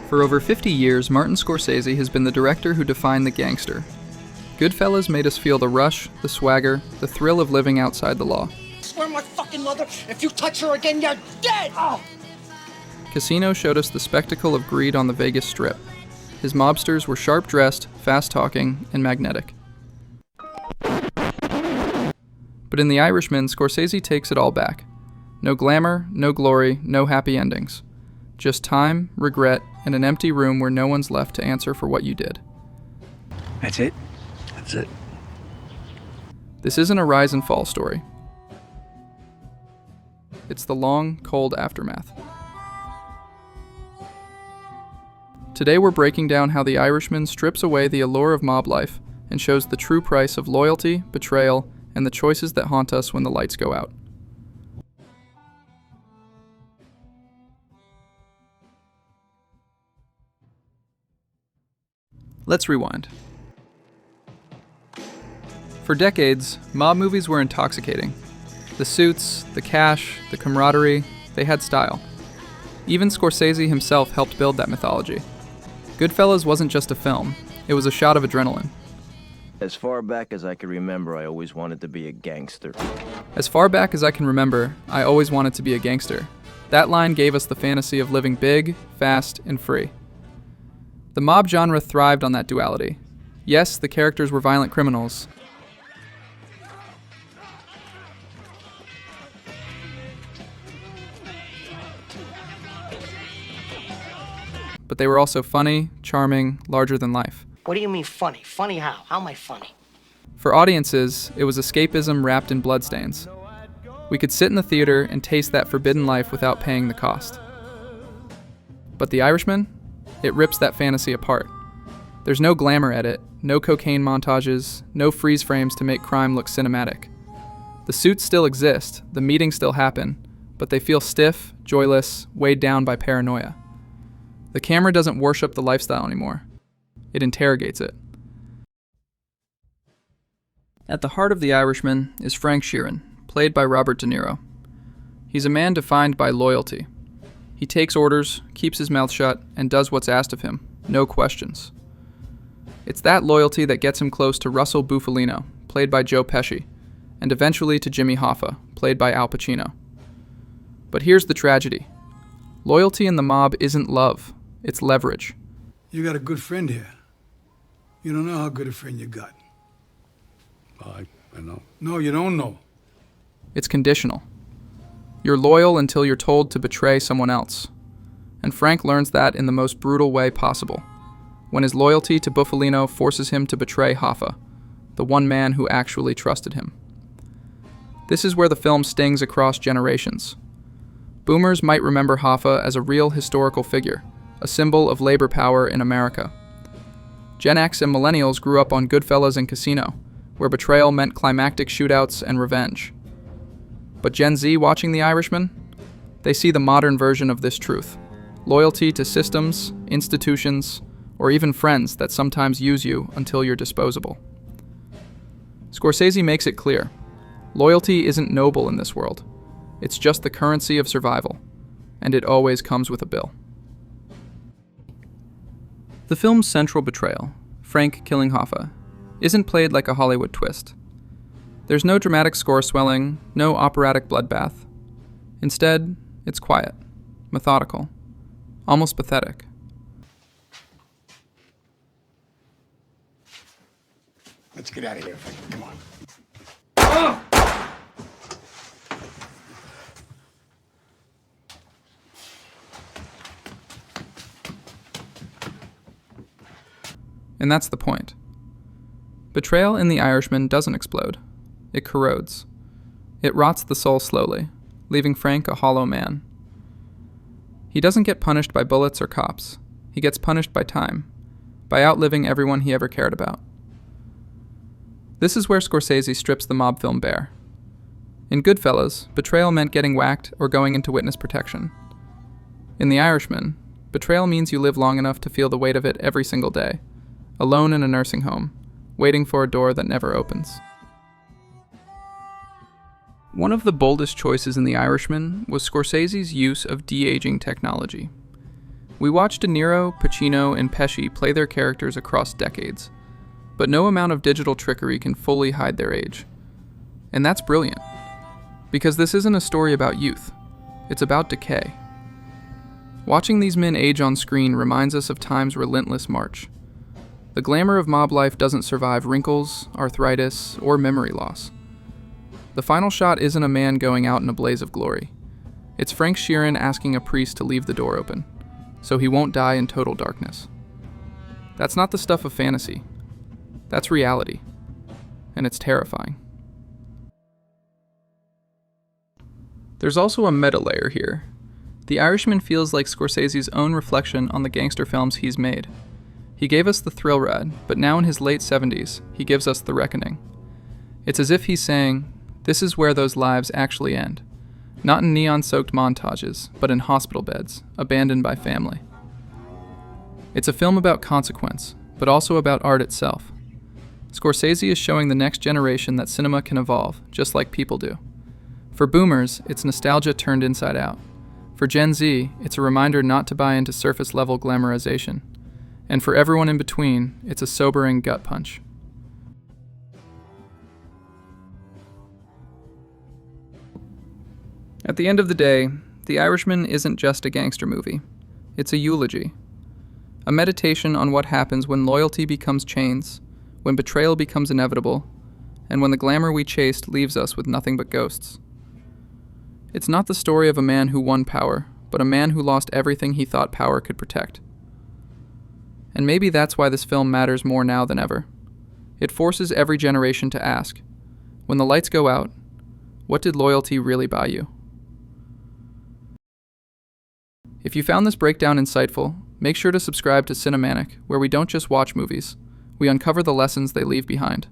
For over 50 years, Martin Scorsese has been the director who defined the gangster. Goodfellas made us feel the rush, the swagger, the thrill of living outside the law. I swear on my fucking mother, if you touch her again, you're dead! Oh. Casino showed us the spectacle of greed on the Vegas Strip. His mobsters were sharp-dressed, fast-talking, and magnetic. But in The Irishman, Scorsese takes it all back. No glamour, no glory, no happy endings. Just time, regret, and an empty room where no one's left to answer for what you did. That's it? That's it. This isn't a rise and fall story. It's the long, cold aftermath. Today we're breaking down how The Irishman strips away the allure of mob life and shows the true price of loyalty, betrayal, and the choices that haunt us when the lights go out. Let's rewind. For decades, mob movies were intoxicating. The suits, the cash, the camaraderie, they had style. Even Scorsese himself helped build that mythology. Goodfellas wasn't just a film, it was a shot of adrenaline. As far back as I can remember, I always wanted to be a gangster. As far back as I can remember, I always wanted to be a gangster. That line gave us the fantasy of living big, fast, and free. The mob genre thrived on that duality. Yes, the characters were violent criminals. But they were also funny, charming, larger than life. What do you mean funny? Funny how? How am I funny? For audiences, it was escapism wrapped in bloodstains. We could sit in the theater and taste that forbidden life without paying the cost. But The Irishman? It rips that fantasy apart. There's no glamour edit, no cocaine montages, no freeze frames to make crime look cinematic. The suits still exist, the meetings still happen, but they feel stiff, joyless, weighed down by paranoia. The camera doesn't worship the lifestyle anymore. It interrogates it. At the heart of The Irishman is Frank Sheeran, played by Robert De Niro. He's a man defined by loyalty. He takes orders, keeps his mouth shut, and does what's asked of him, no questions. It's that loyalty that gets him close to Russell Bufalino, played by Joe Pesci, and eventually to Jimmy Hoffa, played by Al Pacino. But here's the tragedy. Loyalty in the mob isn't love, it's leverage. You got a good friend here. You don't know how good a friend you got. I know. No, you don't know. It's conditional. You're loyal until you're told to betray someone else. And Frank learns that in the most brutal way possible, when his loyalty to Bufalino forces him to betray Hoffa, the one man who actually trusted him. This is where the film stings across generations. Boomers might remember Hoffa as a real historical figure, a symbol of labor power in America. Gen X and millennials grew up on Goodfellas and Casino, where betrayal meant climactic shootouts and revenge. But Gen Z watching The Irishman? They see the modern version of this truth. Loyalty to systems, institutions, or even friends that sometimes use you until you're disposable. Scorsese makes it clear. Loyalty isn't noble in this world. It's just the currency of survival, and it always comes with a bill. The film's central betrayal, Frank killing Hoffa, isn't played like a Hollywood twist. There's no dramatic score swelling, no operatic bloodbath. Instead, it's quiet, methodical, almost pathetic. Let's get out of here, Frank. Come on. And that's the point. Betrayal in The Irishman doesn't explode. It corrodes. It rots the soul slowly, leaving Frank a hollow man. He doesn't get punished by bullets or cops. He gets punished by time, by outliving everyone he ever cared about. This is where Scorsese strips the mob film bare. In Goodfellas, betrayal meant getting whacked or going into witness protection. In The Irishman, betrayal means you live long enough to feel the weight of it every single day, alone in a nursing home, waiting for a door that never opens. One of the boldest choices in The Irishman was Scorsese's use of de-aging technology. We watch De Niro, Pacino, and Pesci play their characters across decades, but no amount of digital trickery can fully hide their age. And that's brilliant, because this isn't a story about youth, it's about decay. Watching these men age on screen reminds us of time's relentless march. The glamour of mob life doesn't survive wrinkles, arthritis, or memory loss. The final shot isn't a man going out in a blaze of glory. It's Frank Sheeran asking a priest to leave the door open, so he won't die in total darkness. That's not the stuff of fantasy. That's reality. And it's terrifying. There's also a meta layer here. The Irishman feels like Scorsese's own reflection on the gangster films he's made. He gave us the thrill ride, but now in his late 70s, he gives us the reckoning. It's as if he's saying, this is where those lives actually end. Not in neon-soaked montages, but in hospital beds, abandoned by family. It's a film about consequence, but also about art itself. Scorsese is showing the next generation that cinema can evolve, just like people do. For boomers, it's nostalgia turned inside out. For Gen Z, it's a reminder not to buy into surface-level glamorization. And for everyone in between, it's a sobering gut punch. At the end of the day, The Irishman isn't just a gangster movie. It's a eulogy. A meditation on what happens when loyalty becomes chains, when betrayal becomes inevitable, and when the glamour we chased leaves us with nothing but ghosts. It's not the story of a man who won power, but a man who lost everything he thought power could protect. And maybe that's why this film matters more now than ever. It forces every generation to ask, when the lights go out, what did loyalty really buy you? If you found this breakdown insightful, make sure to subscribe to Cinemanic, where we don't just watch movies, we uncover the lessons they leave behind.